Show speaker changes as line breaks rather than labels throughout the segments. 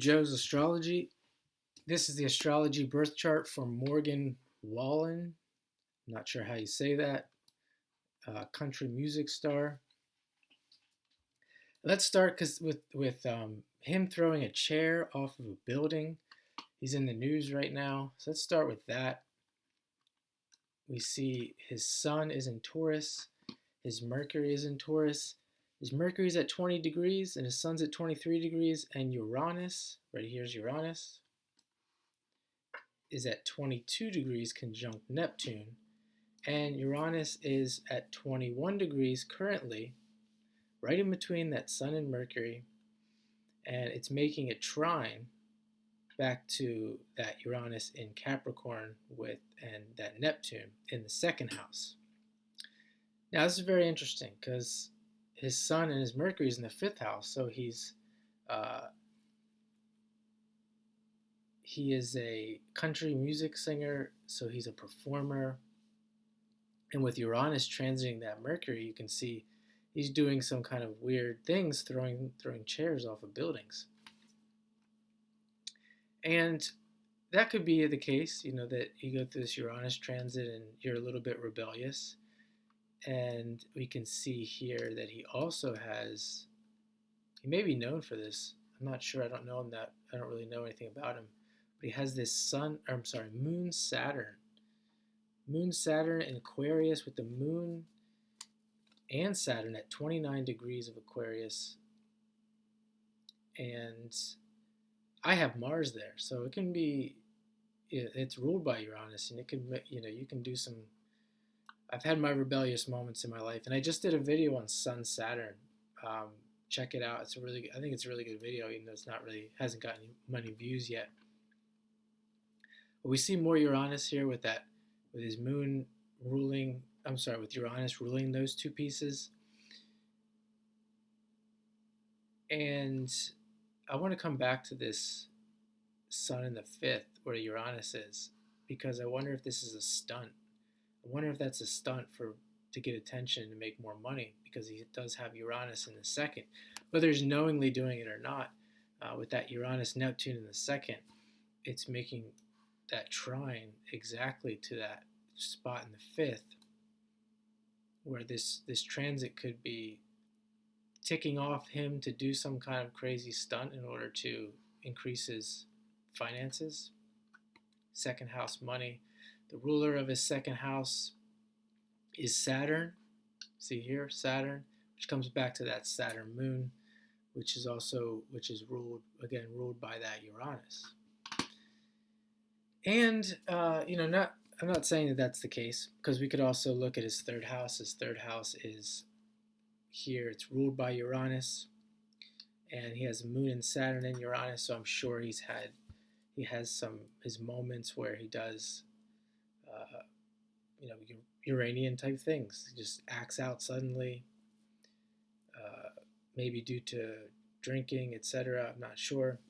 Joe's Astrology. This is the astrology birth chart for Morgan Wallen. I'm not sure how you say that. Country music star. Let's start with him throwing a chair off of a building. He's in the news right now. So let's start with that. We see his sun is in Taurus. His Mercury is in Taurus. His Mercury's at 20 degrees and his sun's at 23 degrees. And Uranus, right here's Uranus, is at 22 degrees conjunct Neptune. And Uranus is at 21 degrees currently, right in between that Sun and Mercury. And it's making a trine back to that Uranus in Capricorn and that Neptune in the second house. Now this is very interesting because his Sun and his Mercury is in the fifth house, so he is a country music singer, so he's a performer. And with Uranus transiting that Mercury, you can see he's doing some kind of weird things, throwing chairs off of buildings. And that could be the case, that you go through this Uranus transit and you're a little bit rebellious. And we can see here that he may be known for this. I'm not sure. I don't really know anything about him. But he has this Moon Saturn. Moon Saturn in Aquarius with the Moon and Saturn at 29 degrees of Aquarius. And I have Mars there, so it's ruled by Uranus, and it can, you can do some. I've had my rebellious moments in my life, and I just did a video on Sun Saturn. Check it out. I think it's a really good video, even though hasn't gotten many views yet. But we see more Uranus here with his Moon ruling. With Uranus ruling those two pieces. And I want to come back to this Sun in the fifth, where Uranus is, because I wonder if this is a stunt. I wonder if that's a stunt to get attention and to make more money, because he does have Uranus in the second. Whether he's knowingly doing it or not, with that Uranus Neptune in the second, it's making that trine exactly to that spot in the fifth, where this transit could be ticking off him to do some kind of crazy stunt in order to increase his finances. Second house money. The ruler of his second house is Saturn. See here, Saturn, which comes back to that Saturn Moon, which is ruled by that Uranus. And I'm not saying that that's the case, because we could also look at his third house. His third house is here. It's ruled by Uranus, and he has Moon and Saturn in Uranus. So I'm sure he has his moments where he does, Uranian type things. He just acts out suddenly, maybe due to drinking, etc. I'm not sure.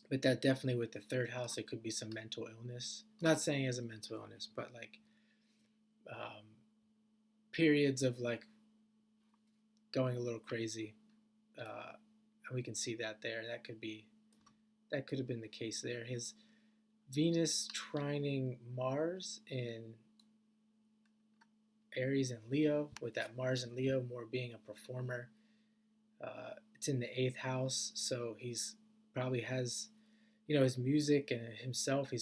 But that definitely, with the third house, it could be some mental illness. Not saying he has a mental illness, but periods of going a little crazy, and we can see that there. That could have been the case there. His Venus trining Mars in Aries and Leo, with that Mars and Leo more being a performer. It's in the eighth house, so he's probably has, his music and himself.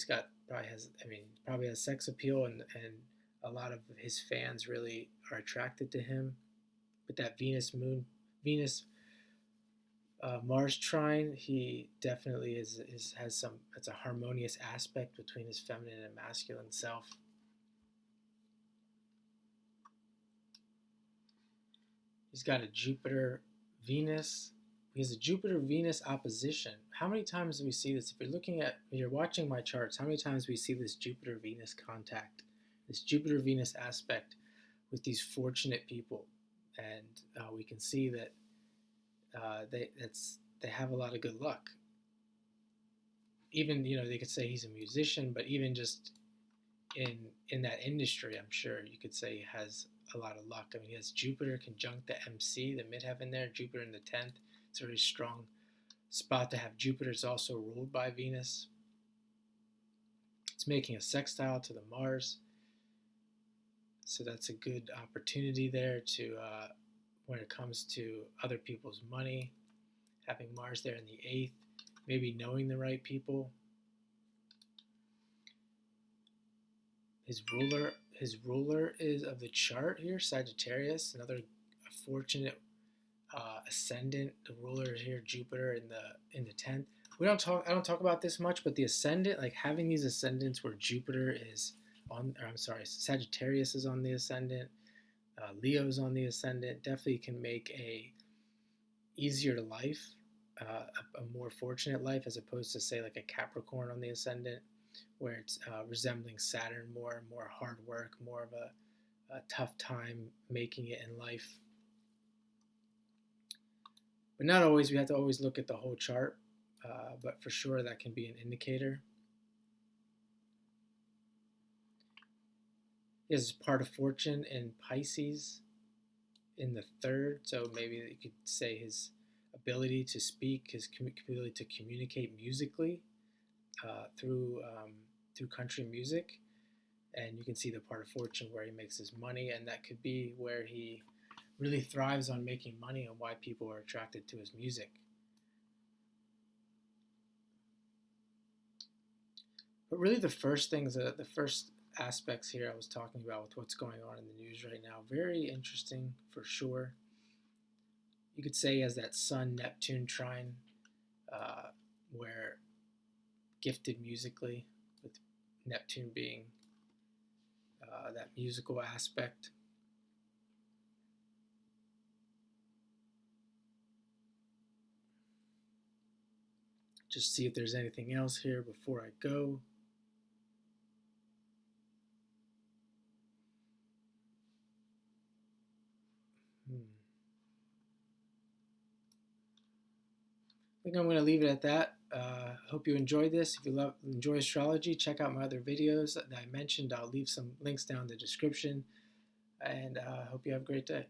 Probably has sex appeal, and a lot of his fans really are attracted to him. With that Venus Mars trine, he definitely it's a harmonious aspect between his feminine and masculine self. He's got a Jupiter-Venus. He has a Jupiter-Venus opposition. How many times do we see this? If you're watching my charts, how many times do we see this Jupiter-Venus contact, this Jupiter-Venus aspect with these fortunate people? And we can see that they have a lot of good luck. Even, they could say he's a musician, but even just in that industry, I'm sure you could say he has a lot of luck. He has Jupiter conjunct the MC, the midheaven there, Jupiter in the 10th. It's a very strong spot to have Jupiter is also ruled by Venus. It's making a sextile to the Mars, so that's a good opportunity there to when it comes to other people's money, having Mars there in the 8th, maybe knowing the right people. His ruler is of the chart here, Sagittarius, another fortunate ascendant. The ruler is here, Jupiter in the 10th. I don't talk about this much, but the ascendant, like having these ascendants where Jupiter is on, or I'm sorry, Sagittarius is on the ascendant, Leo's on the ascendant, definitely can make a easier life, a more fortunate life, as opposed to say like a Capricorn on the ascendant, where it's resembling Saturn more hard work, more of a tough time making it in life. But not always. We have to always look at the whole chart, but for sure that can be an indicator. He has part of fortune in Pisces in the 3rd, so maybe you could say his ability to speak, his ability to communicate musically through country music, and you can see the part of fortune where he makes his money, and that could be where he really thrives on making money and why people are attracted to his music. But really, the first aspects here I was talking about with what's going on in the news right now, very interesting for sure. You could say he has that Sun Neptune trine, where gifted musically, with Neptune being that musical aspect. Just see if there's anything else here before I go. I think I'm going to leave it at that. Hope you enjoyed this. If you enjoy astrology, check out my other videos that I mentioned. I'll leave some links down in the description. And hope you have a great day.